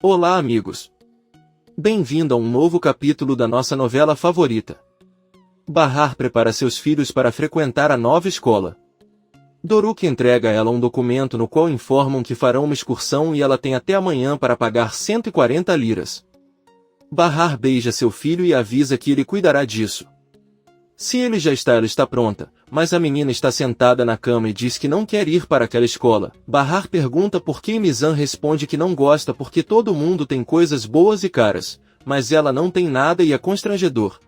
Olá, amigos! Bem-vindo a um novo capítulo da nossa novela favorita. Bahar prepara seus filhos para frequentar a nova escola. Doruk entrega a ela um documento no qual informam que farão uma excursão e ela tem até amanhã para pagar 140 liras. Bahar beija seu filho e avisa que ele cuidará disso. Se ele já está, ela está pronta, mas a menina está sentada na cama e diz que não quer ir para aquela escola. Bahar pergunta por que e Mizan responde que não gosta porque todo mundo tem coisas boas e caras, mas ela não tem nada e é constrangedor.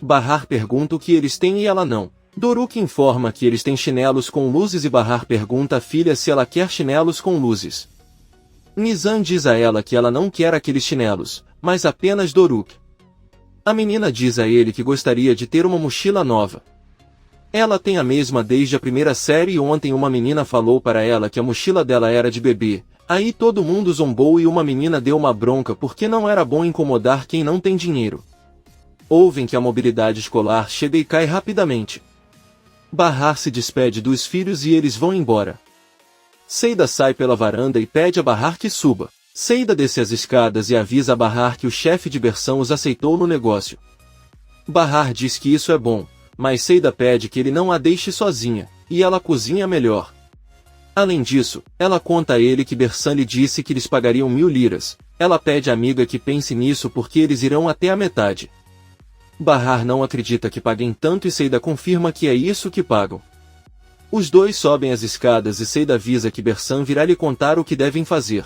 Bahar pergunta o que eles têm e ela não. Doruk informa que eles têm chinelos com luzes e Bahar pergunta à filha se ela quer chinelos com luzes. Mizan diz a ela que ela não quer aqueles chinelos, mas apenas Doruk. A menina diz a ele que gostaria de ter uma mochila nova. Ela tem a mesma desde a primeira série e ontem uma menina falou para ela que a mochila dela era de bebê. Aí todo mundo zombou e uma menina deu uma bronca porque não era bom incomodar quem não tem dinheiro. Ouvem que a mobilidade escolar chega e cai rapidamente. Bahar se despede dos filhos e eles vão embora. Seida sai pela varanda e pede a Bahar que suba. Seida desce as escadas e avisa a Bahar que o chefe de Bersan os aceitou no negócio. Bahar diz que isso é bom, mas Seida pede que ele não a deixe sozinha, e ela cozinha melhor. Além disso, ela conta a ele que Bersan lhe disse que lhes pagariam 1000 liras. Ela pede à amiga que pense nisso porque eles irão até a metade. Bahar não acredita que paguem tanto e Seida confirma que é isso que pagam. Os dois sobem as escadas e Seida avisa que Bersan virá lhe contar o que devem fazer.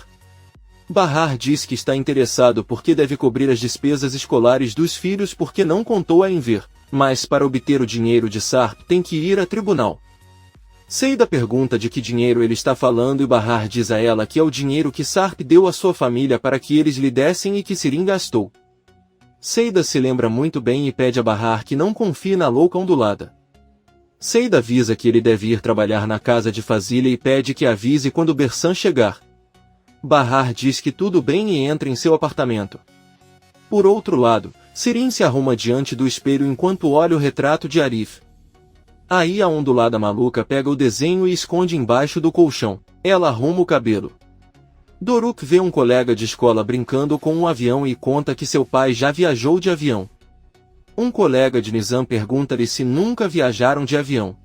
Bahar diz que está interessado porque deve cobrir as despesas escolares dos filhos porque não contou em ver, mas para obter o dinheiro de Sarp tem que ir a tribunal. Seida pergunta de que dinheiro ele está falando e Bahar diz a ela que é o dinheiro que Sarp deu à sua família para que eles lhe dessem e que Sirin gastou. Seida se lembra muito bem e pede a Bahar que não confie na louca ondulada. Seida avisa que ele deve ir trabalhar na casa de Fazilha e pede que avise quando Bersan chegar. Bahar diz que tudo bem e entra em seu apartamento. Por outro lado, Sirin se arruma diante do espelho enquanto olha o retrato de Arif. Aí a ondulada maluca pega o desenho e esconde embaixo do colchão. Ela arruma o cabelo. Doruk vê um colega de escola brincando com um avião e conta que seu pai já viajou de avião. Um colega de Nizam pergunta-lhe se nunca viajaram de avião.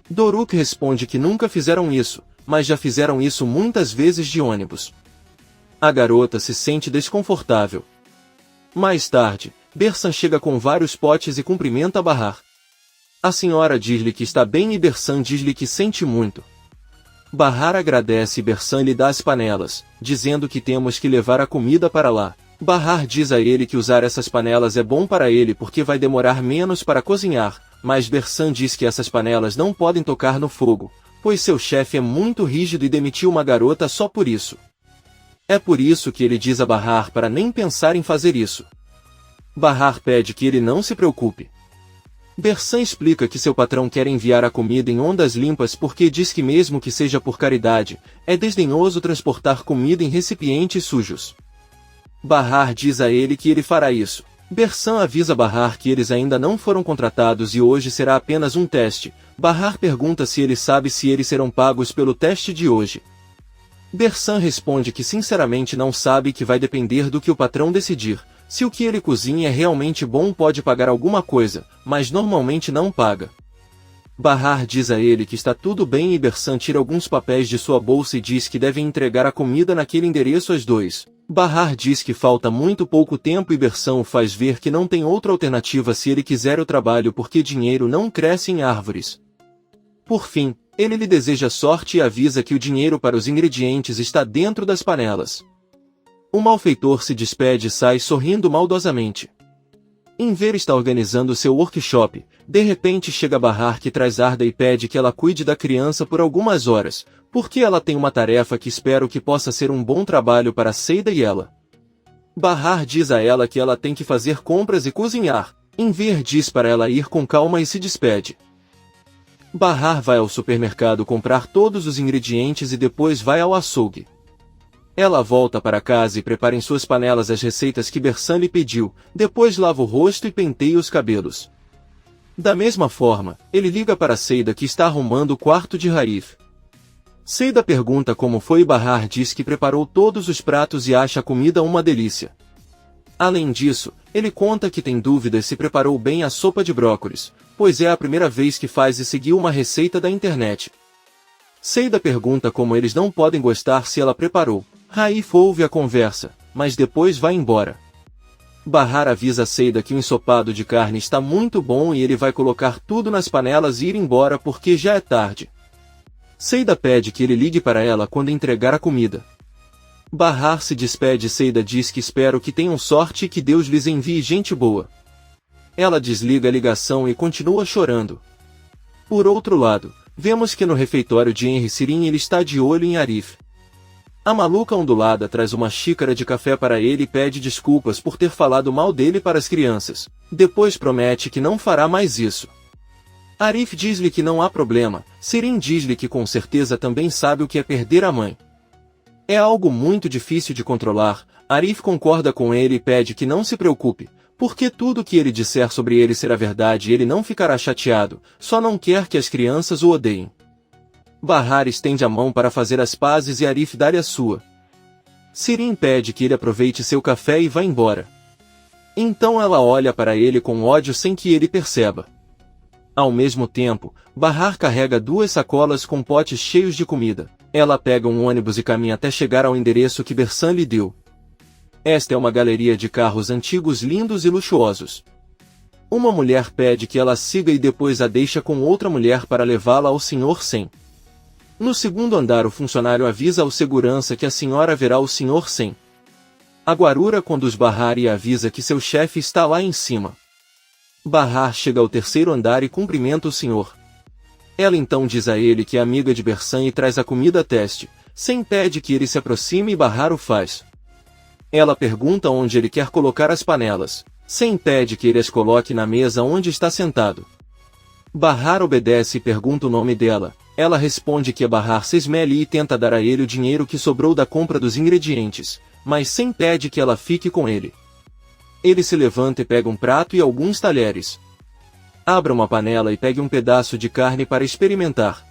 Doruk responde que nunca fizeram isso, mas já fizeram isso muitas vezes de ônibus. A garota se sente desconfortável. Mais tarde, Bersan chega com vários potes e cumprimenta Bahar. A senhora diz-lhe que está bem e Bersan diz-lhe que sente muito. Bahar agradece e Bersan lhe dá as panelas, dizendo que temos que levar a comida para lá. Bahar diz a ele que usar essas panelas é bom para ele porque vai demorar menos para cozinhar, mas Bersan diz que essas panelas não podem tocar no fogo, pois seu chefe é muito rígido e demitiu uma garota só por isso. É por isso que ele diz a Bahar para nem pensar em fazer isso. Bahar pede que ele não se preocupe. Bersan explica que seu patrão quer enviar a comida em ondas limpas porque diz que mesmo que seja por caridade, é desdenhoso transportar comida em recipientes sujos. Bahar diz a ele que ele fará isso. Bersan avisa Bahar que eles ainda não foram contratados e hoje será apenas um teste. Bahar pergunta se ele sabe se eles serão pagos pelo teste de hoje. Bersan responde que sinceramente não sabe e que vai depender do que o patrão decidir. Se o que ele cozinha é realmente bom pode pagar alguma coisa, mas normalmente não paga. Bahar diz a ele que está tudo bem e Bersan tira alguns papéis de sua bolsa e diz que devem entregar a comida naquele endereço às 2. Bahar diz que falta muito pouco tempo e Bersan o faz ver que não tem outra alternativa se ele quiser o trabalho porque dinheiro não cresce em árvores. Por fim, ele lhe deseja sorte e avisa que o dinheiro para os ingredientes está dentro das panelas. O malfeitor se despede e sai sorrindo maldosamente. Enver está organizando seu workshop. De repente chega Bahar que traz Arda e pede que ela cuide da criança por algumas horas, porque ela tem uma tarefa que espero que possa ser um bom trabalho para Seida e ela. Bahar diz a ela que ela tem que fazer compras e cozinhar. Enver diz para ela ir com calma e se despede. Bahar vai ao supermercado comprar todos os ingredientes e depois vai ao açougue. Ela volta para casa e prepara em suas panelas as receitas que Bersan lhe pediu, depois lava o rosto e penteia os cabelos. Da mesma forma, ele liga para Seida que está arrumando o quarto de Harif. Seida pergunta como foi e Bahar diz que preparou todos os pratos e acha a comida uma delícia. Além disso, ele conta que tem dúvidas se preparou bem a sopa de brócolis, pois é a primeira vez que faz e seguiu uma receita da internet. Seida pergunta como eles não podem gostar se ela preparou. Raif ouve a conversa, mas depois vai embora. Bahar avisa Seida que o ensopado de carne está muito bom e ele vai colocar tudo nas panelas e ir embora porque já é tarde. Seida pede que ele ligue para ela quando entregar a comida. Bahar se despede e Seida diz que espero que tenham sorte e que Deus lhes envie gente boa. Ela desliga a ligação e continua chorando. Por outro lado, vemos que no refeitório de Henry Sirin ele está de olho em Arif. A maluca ondulada traz uma xícara de café para ele e pede desculpas por ter falado mal dele para as crianças. Depois promete que não fará mais isso. Arif diz-lhe que não há problema. Sirin diz-lhe que com certeza também sabe o que é perder a mãe. É algo muito difícil de controlar. Arif concorda com ele e pede que não se preocupe, porque tudo o que ele disser sobre ele será verdade e ele não ficará chateado, só não quer que as crianças o odeiem. Bahar estende a mão para fazer as pazes e Arif dá-lhe a sua. Sirin pede que ele aproveite seu café e vá embora. Então ela olha para ele com ódio sem que ele perceba. Ao mesmo tempo, Bahar carrega 2 sacolas com potes cheios de comida. Ela pega um ônibus e caminha até chegar ao endereço que Bersan lhe deu. Esta é uma galeria de carros antigos lindos e luxuosos. Uma mulher pede que ela siga e depois a deixa com outra mulher para levá-la ao Sr. Sen. No segundo andar o funcionário avisa ao segurança que a senhora verá o Sr. Sen. A guarura conduz Bahar e avisa que seu chefe está lá em cima. Bahar chega ao 3º andar e cumprimenta o senhor. Ela então diz a ele que é amiga de Bersan e traz a comida a teste. Sen pede que ele se aproxime e Bahar o faz. Ela pergunta onde ele quer colocar as panelas. Sen pede que ele as coloque na mesa onde está sentado. Bahar obedece e pergunta o nome dela. Ela responde que é Bahar Sesmeli e tenta dar a ele o dinheiro que sobrou da compra dos ingredientes, mas Sen pede que ela fique com ele. Ele se levanta e pega um prato e alguns talheres. Abra uma panela e pegue um pedaço de carne para experimentar.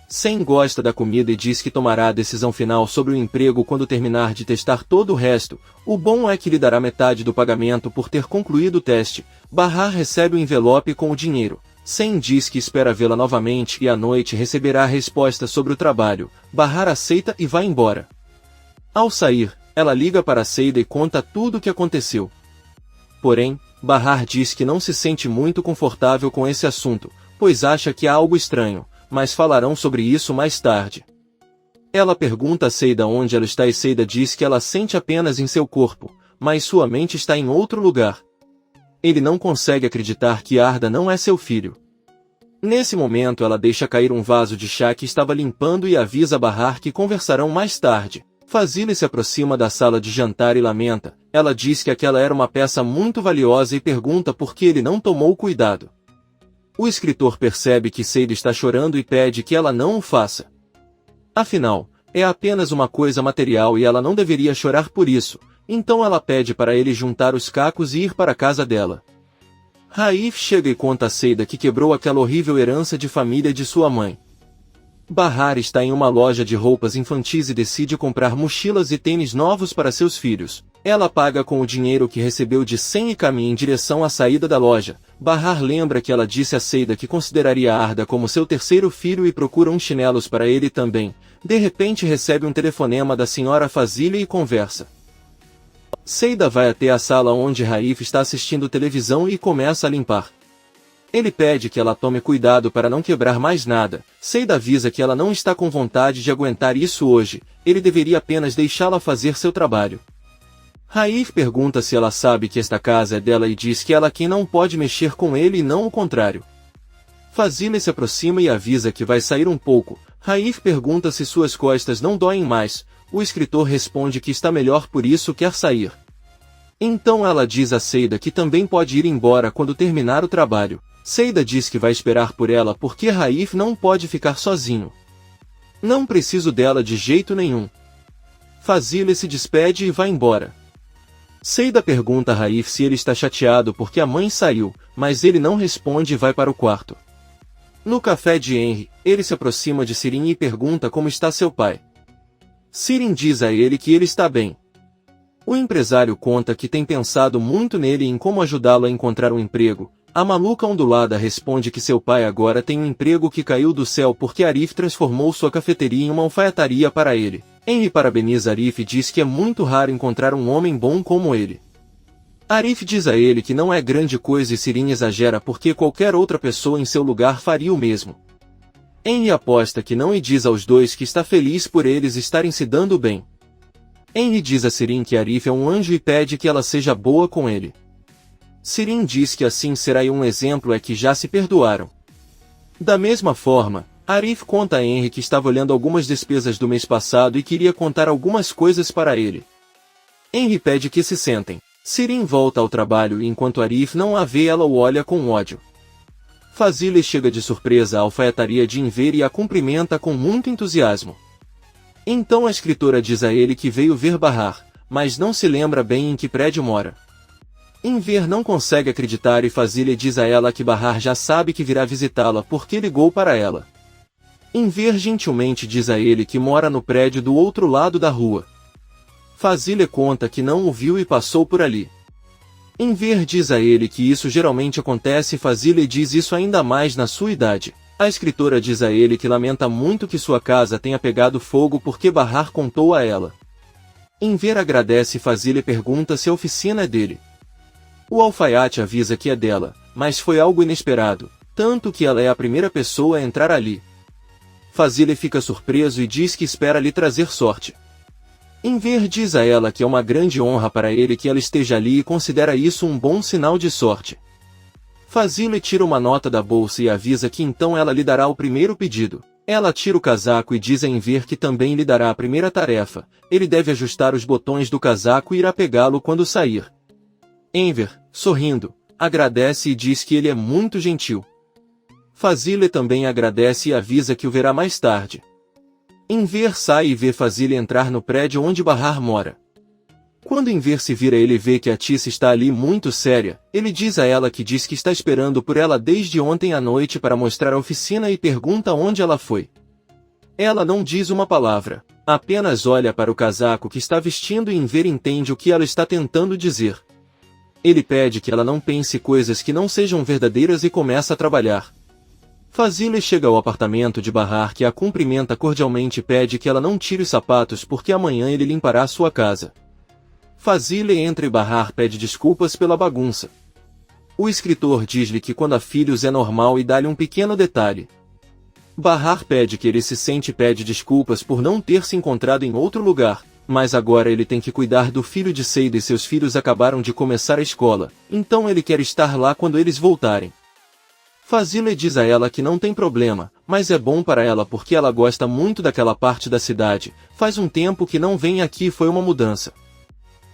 Sen gosta da comida e diz que tomará a decisão final sobre o emprego quando terminar de testar todo o resto. O bom é que lhe dará metade do pagamento por ter concluído o teste. Bahar recebe o envelope com o dinheiro. Sen diz que espera vê-la novamente e à noite receberá a resposta sobre o trabalho. Bahar aceita e vai embora. Ao sair, ela liga para Seida e conta tudo o que aconteceu. Porém, Bahar diz que não se sente muito confortável com esse assunto, pois acha que há algo estranho, mas falarão sobre isso mais tarde. Ela pergunta a Seida onde ela está e Seida diz que ela sente apenas em seu corpo, mas sua mente está em outro lugar. Ele não consegue acreditar que Arda não é seu filho. Nesse momento ela deixa cair um vaso de chá que estava limpando e avisa Bahar que conversarão mais tarde. Fazile se aproxima da sala de jantar e lamenta. Ela diz que aquela era uma peça muito valiosa e pergunta por que ele não tomou cuidado. O escritor percebe que Seida está chorando e pede que ela não o faça. Afinal, é apenas uma coisa material e ela não deveria chorar por isso, então ela pede para ele juntar os cacos e ir para a casa dela. Raif chega e conta a Seida que quebrou aquela horrível herança de família de sua mãe. Bahar está em uma loja de roupas infantis e decide comprar mochilas e tênis novos para seus filhos. Ela paga com o dinheiro que recebeu de Sen e caminha em direção à saída da loja. Bahar lembra que ela disse a Seida que consideraria Arda como seu 3º filho e procura uns chinelos para ele também. De repente recebe um telefonema da senhora Fazile e conversa. Seida vai até a sala onde Raif está assistindo televisão e começa a limpar. Ele pede que ela tome cuidado para não quebrar mais nada. Seida avisa que ela não está com vontade de aguentar isso hoje, ele deveria apenas deixá-la fazer seu trabalho. Raif pergunta se ela sabe que esta casa é dela e diz que ela quem não pode mexer com ele e não o contrário. Fazile se aproxima e avisa que vai sair um pouco. Raif pergunta se suas costas não doem mais. O escritor responde que está melhor por isso quer sair. Então ela diz a Seida que também pode ir embora quando terminar o trabalho. Seida diz que vai esperar por ela porque Raif não pode ficar sozinho. Não preciso dela de jeito nenhum. Fazile se despede e vai embora. Seida pergunta a Raif se ele está chateado porque a mãe saiu, mas ele não responde e vai para o quarto. No café de Henry, ele se aproxima de Sirin e pergunta como está seu pai. Sirin diz a ele que ele está bem. O empresário conta que tem pensado muito nele e em como ajudá-lo a encontrar um emprego. A maluca ondulada responde que seu pai agora tem um emprego que caiu do céu porque Arif transformou sua cafeteria em uma alfaiataria para ele. Henry parabeniza Arif e diz que é muito raro encontrar um homem bom como ele. Arif diz a ele que não é grande coisa e Sirin exagera porque qualquer outra pessoa em seu lugar faria o mesmo. Henry aposta que não e diz aos dois que está feliz por eles estarem se dando bem. Henry diz a Sirin que Arif é um anjo e pede que ela seja boa com ele. Sirin diz que assim será e um exemplo é que já se perdoaram. Da mesma forma, Arif conta a Henry que estava olhando algumas despesas do mês passado e queria contar algumas coisas para ele. Henry pede que se sentem. Sirin volta ao trabalho e enquanto Arif não a vê ela o olha com ódio. Fazile chega de surpresa à alfaiataria de Enver e a cumprimenta com muito entusiasmo. Então a escritora diz a ele que veio ver Bahar, mas não se lembra bem em que prédio mora. Enver não consegue acreditar e Fazile diz a ela que Bahar já sabe que virá visitá-la porque ligou para ela. Enver gentilmente diz a ele que mora no prédio do outro lado da rua. Fazile conta que não o viu e passou por ali. Enver diz a ele que isso geralmente acontece e Fazile diz isso ainda mais na sua idade. A escritora diz a ele que lamenta muito que sua casa tenha pegado fogo porque Bahar contou a ela. Enver agradece e Fazile pergunta se a oficina é dele. O alfaiate avisa que é dela, mas foi algo inesperado, tanto que ela é a primeira pessoa a entrar ali. Fazile fica surpreso e diz que espera lhe trazer sorte. Enver diz a ela que é uma grande honra para ele que ela esteja ali e considera isso um bom sinal de sorte. Fazile tira uma nota da bolsa e avisa que então ela lhe dará o primeiro pedido. Ela tira o casaco e diz a Enver que também lhe dará a primeira tarefa. Ele deve ajustar os botões do casaco e irá pegá-lo quando sair. Enver, sorrindo, agradece e diz que ele é muito gentil. Fazile também agradece e avisa que o verá mais tarde. Enver sai e vê Fazile entrar no prédio onde Bahar mora. Quando Enver se vira ele vê que a Tissa está ali muito séria, ele diz a ela que diz que está esperando por ela desde ontem à noite para mostrar a oficina e pergunta onde ela foi. Ela não diz uma palavra, apenas olha para o casaco que está vestindo e Enver entende o que ela está tentando dizer. Ele pede que ela não pense coisas que não sejam verdadeiras e começa a trabalhar. Fazile chega ao apartamento de Bahar que a cumprimenta cordialmente e pede que ela não tire os sapatos porque amanhã ele limpará sua casa. Fazile entra e Bahar pede desculpas pela bagunça. O escritor diz-lhe que quando há filhos é normal e dá-lhe um pequeno detalhe. Bahar pede que ele se sente e pede desculpas por não ter se encontrado em outro lugar. Mas agora ele tem que cuidar do filho de Seida e seus filhos acabaram de começar a escola, então ele quer estar lá quando eles voltarem. Fazile diz a ela que não tem problema, mas é bom para ela porque ela gosta muito daquela parte da cidade, faz um tempo que não vem aqui e foi uma mudança.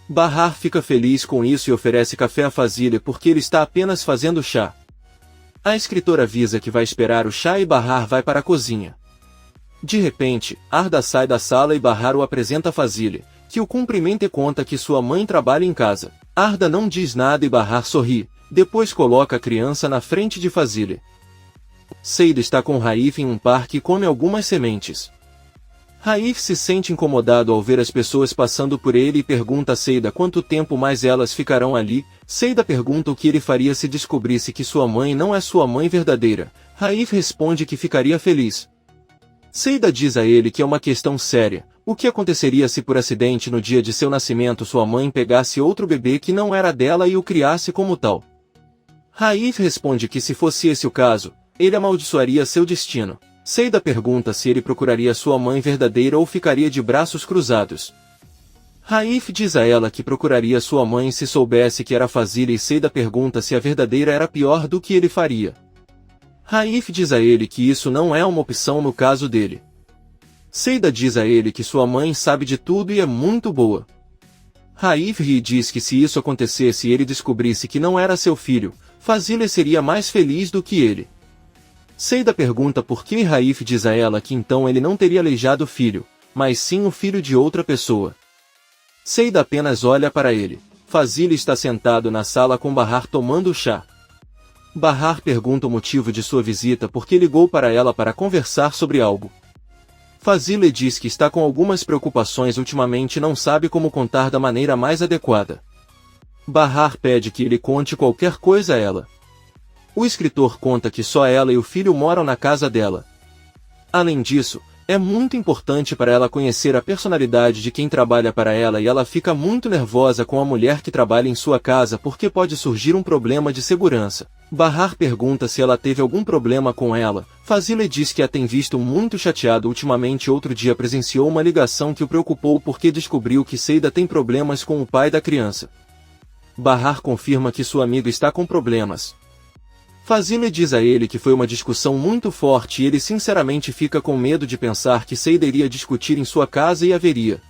Bahar fica feliz com isso e oferece café a Fazile porque ele está apenas fazendo chá. A escritora avisa que vai esperar o chá e Bahar vai para a cozinha. De repente, Arda sai da sala e Bahar o apresenta a Fazile, que o cumprimenta e conta que sua mãe trabalha em casa. Arda não diz nada e Bahar sorri, depois coloca a criança na frente de Fazile. Seida está com Raif em um parque e come algumas sementes. Raif se sente incomodado ao ver as pessoas passando por ele e pergunta a Seida quanto tempo mais elas ficarão ali. Seida pergunta o que ele faria se descobrisse que sua mãe não é sua mãe verdadeira. Raif responde que ficaria feliz. Seida diz a ele que é uma questão séria. O que aconteceria se por acidente no dia de seu nascimento sua mãe pegasse outro bebê que não era dela e o criasse como tal? Raif responde que se fosse esse o caso, ele amaldiçoaria seu destino. Seida pergunta se ele procuraria sua mãe verdadeira ou ficaria de braços cruzados. Raif diz a ela que procuraria sua mãe se soubesse que era Fazile e Seida pergunta se a verdadeira era pior do que ele faria. Raif diz a ele que isso não é uma opção no caso dele. Seida diz a ele que sua mãe sabe de tudo e é muito boa. Raif ri e diz que se isso acontecesse e ele descobrisse que não era seu filho, Fazile seria mais feliz do que ele. Seida pergunta por que Raif diz a ela que então ele não teria aleijado o filho, mas sim o filho de outra pessoa. Seida apenas olha para ele. Fazile está sentado na sala com Bahar tomando chá. Bahar pergunta o motivo de sua visita porque ligou para ela para conversar sobre algo. Fazile diz que está com algumas preocupações ultimamente e não sabe como contar da maneira mais adequada. Bahar pede que ele conte qualquer coisa a ela. O escritor conta que só ela e o filho moram na casa dela. Além disso, é muito importante para ela conhecer a personalidade de quem trabalha para ela e ela fica muito nervosa com a mulher que trabalha em sua casa porque pode surgir um problema de segurança. Bahar pergunta se ela teve algum problema com ela. Fazile diz que a tem visto muito chateado ultimamente. Outro dia presenciou uma ligação que o preocupou porque descobriu que Seida tem problemas com o pai da criança. Bahar confirma que sua amiga está com problemas. Fazile diz a ele que foi uma discussão muito forte e ele sinceramente fica com medo de pensar que Seida iria discutir em sua casa e haveria.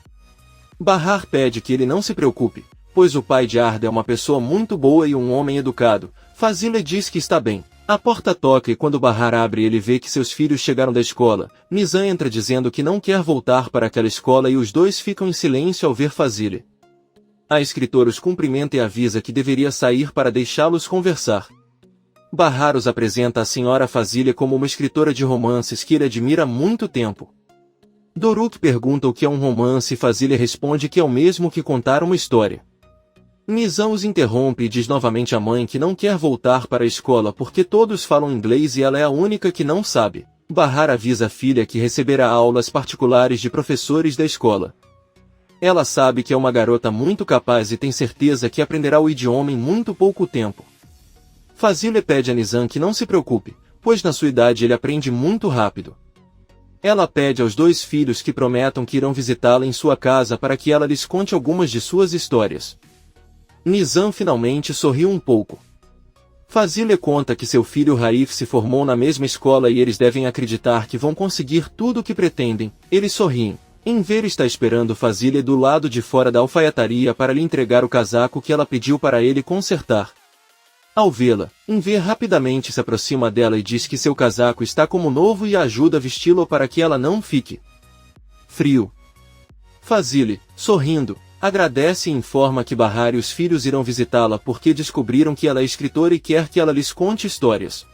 Bahar pede que ele não se preocupe, pois o pai de Arda é uma pessoa muito boa e um homem educado. Fazile diz que está bem. A porta toca e quando Bahar abre ele vê que seus filhos chegaram da escola. Nizam entra dizendo que não quer voltar para aquela escola e os dois ficam em silêncio ao ver Fazile. A escritora os cumprimenta e avisa que deveria sair para deixá-los conversar. Bahar os apresenta a senhora Fazile como uma escritora de romances que ele admira há muito tempo. Doruk pergunta o que é um romance e Fazile responde que é o mesmo que contar uma história. Nizam os interrompe e diz novamente à mãe que não quer voltar para a escola porque todos falam inglês e ela é a única que não sabe. Bahar avisa a filha que receberá aulas particulares de professores da escola. Ela sabe que é uma garota muito capaz e tem certeza que aprenderá o idioma em muito pouco tempo. Fazile pede a Nizam que não se preocupe, pois na sua idade ele aprende muito rápido. Ela pede aos dois filhos que prometam que irão visitá-la em sua casa para que ela lhes conte algumas de suas histórias. Nizam finalmente sorriu um pouco. Fazile conta que seu filho Raif se formou na mesma escola e eles devem acreditar que vão conseguir tudo o que pretendem. Eles sorriem. Enver está esperando Fazile do lado de fora da alfaiataria para lhe entregar o casaco que ela pediu para ele consertar. Ao vê-la, Enver rapidamente se aproxima dela e diz que seu casaco está como novo e a ajuda a vesti-lo para que ela não fique frio. Fazile, sorrindo, agradece e informa que Bahar e os filhos irão visitá-la porque descobriram que ela é escritora e quer que ela lhes conte histórias.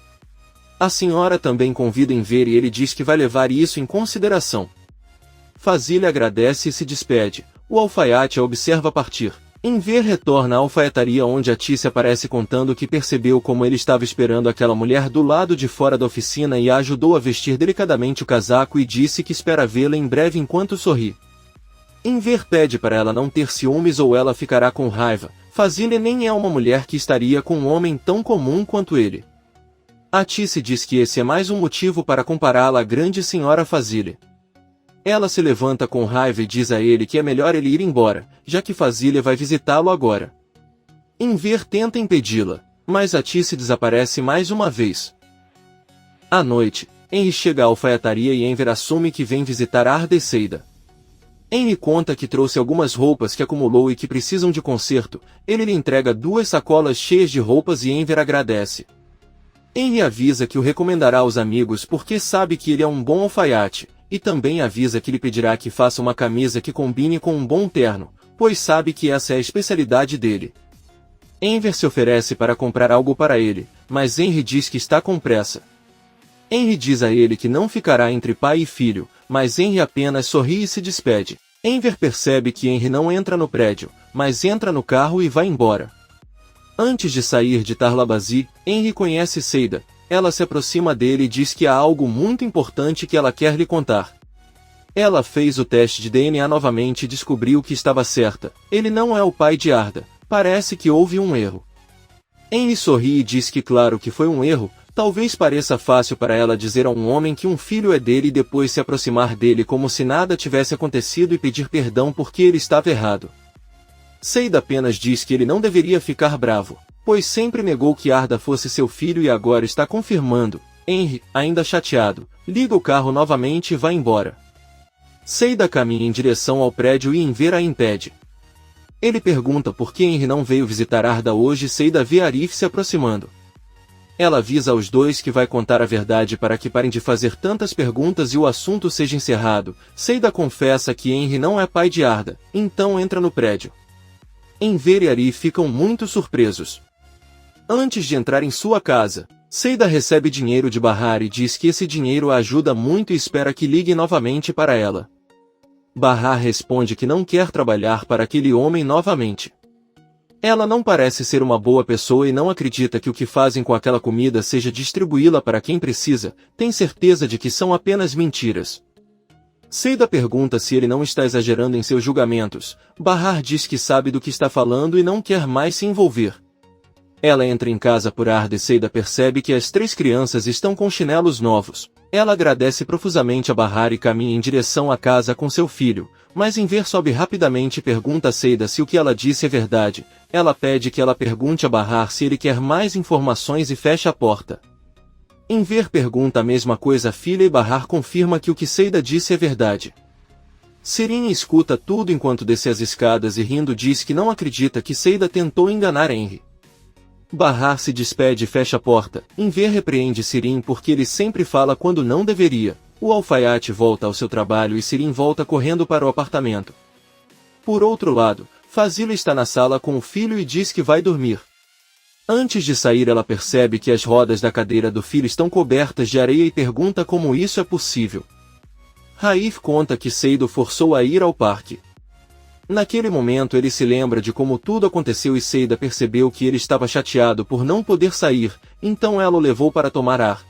A senhora também convida Enver e ele diz que vai levar isso em consideração. Fazile agradece e se despede. O alfaiate a observa partir. Enver retorna à alfaiataria onde a Tícia aparece contando que percebeu como ele estava esperando aquela mulher do lado de fora da oficina e a ajudou a vestir delicadamente o casaco e disse que espera vê-la em breve enquanto sorri. Enver pede para ela não ter ciúmes ou ela ficará com raiva. Fazile nem é uma mulher que estaria com um homem tão comum quanto ele. A Tícia diz que esse é mais um motivo para compará-la à grande senhora Fazile. Ela se levanta com raiva e diz a ele que é melhor ele ir embora, já que Fazile vai visitá-lo agora. Enver tenta impedi-la, mas a Tícia desaparece mais uma vez. À noite, Henry chega à alfaiataria e Enver assume que vem visitar Arda e Seida. Henry conta que trouxe algumas roupas que acumulou e que precisam de conserto. Ele lhe entrega 2 sacolas cheias de roupas e Enver agradece. Henry avisa que o recomendará aos amigos porque sabe que ele é um bom alfaiate. E também avisa que lhe pedirá que faça uma camisa que combine com um bom terno, pois sabe que essa é a especialidade dele. Enver se oferece para comprar algo para ele, mas Henry diz que está com pressa. Henry diz a ele que não ficará entre pai e filho, mas Henry apenas sorri e se despede. Enver percebe que Henry não entra no prédio, mas entra no carro e vai embora. Antes de sair de Tarlabazi, Henry conhece Seida. Ela se aproxima dele e diz que há algo muito importante que ela quer lhe contar. Ela fez o teste de DNA novamente e descobriu que estava certa. Ele não é o pai de Arda. Parece que houve um erro. Henry sorri e diz que claro que foi um erro. Talvez pareça fácil para ela dizer a um homem que um filho é dele e depois se aproximar dele como se nada tivesse acontecido e pedir perdão porque ele estava errado. Seida apenas diz que ele não deveria ficar bravo, pois sempre negou que Arda fosse seu filho e agora está confirmando. Henry, ainda chateado, liga o carro novamente e vai embora. Seida caminha em direção ao prédio e Enver a impede. Ele pergunta por que Henry não veio visitar Arda hoje e Seida vê Arif se aproximando. Ela avisa aos dois que vai contar a verdade para que parem de fazer tantas perguntas e o assunto seja encerrado. Seida confessa que Henry não é pai de Arda, então entra no prédio. Enver e Arif ficam muito surpresos. Antes de entrar em sua casa, Seida recebe dinheiro de Bahar e diz que esse dinheiro a ajuda muito e espera que ligue novamente para ela. Bahar responde que não quer trabalhar para aquele homem novamente. Ela não parece ser uma boa pessoa e não acredita que o que fazem com aquela comida seja distribuí-la para quem precisa, tem certeza de que são apenas mentiras. Seida pergunta se ele não está exagerando em seus julgamentos. Bahar diz que sabe do que está falando e não quer mais se envolver. Ela entra em casa por ar e Seida percebe que as 3 crianças estão com chinelos novos. Ela agradece profusamente a Bahar e caminha em direção à casa com seu filho, mas em ver sobe rapidamente e pergunta a Seida se o que ela disse é verdade. Ela pede que ela pergunte a Bahar se ele quer mais informações e fecha a porta. Em ver pergunta a mesma coisa a filha e Bahar confirma que o que Seida disse é verdade. Sirin escuta tudo enquanto desce as escadas e rindo diz que não acredita que Seida tentou enganar Henry. Bahar se despede e fecha a porta. Enver repreende Sirin porque ele sempre fala quando não deveria. O alfaiate volta ao seu trabalho e Sirin volta correndo para o apartamento. Por outro lado, Fazila está na sala com o filho e diz que vai dormir. Antes de sair ela percebe que as rodas da cadeira do filho estão cobertas de areia e pergunta como isso é possível. Raif conta que Seido forçou a ir ao parque. Naquele momento ele se lembra de como tudo aconteceu e Seida percebeu que ele estava chateado por não poder sair, então ela o levou para tomar ar.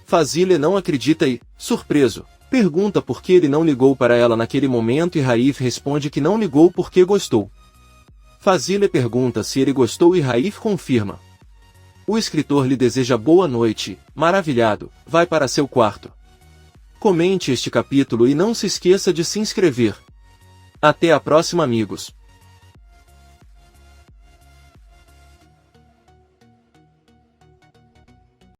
Fazile não acredita e, surpreso, pergunta por que ele não ligou para ela naquele momento e Raif responde que não ligou porque gostou. Fazile pergunta se ele gostou e Raif confirma. O escritor lhe deseja boa noite, maravilhado, vai para seu quarto. Comente este capítulo e não se esqueça de se inscrever. Até a próxima, amigos.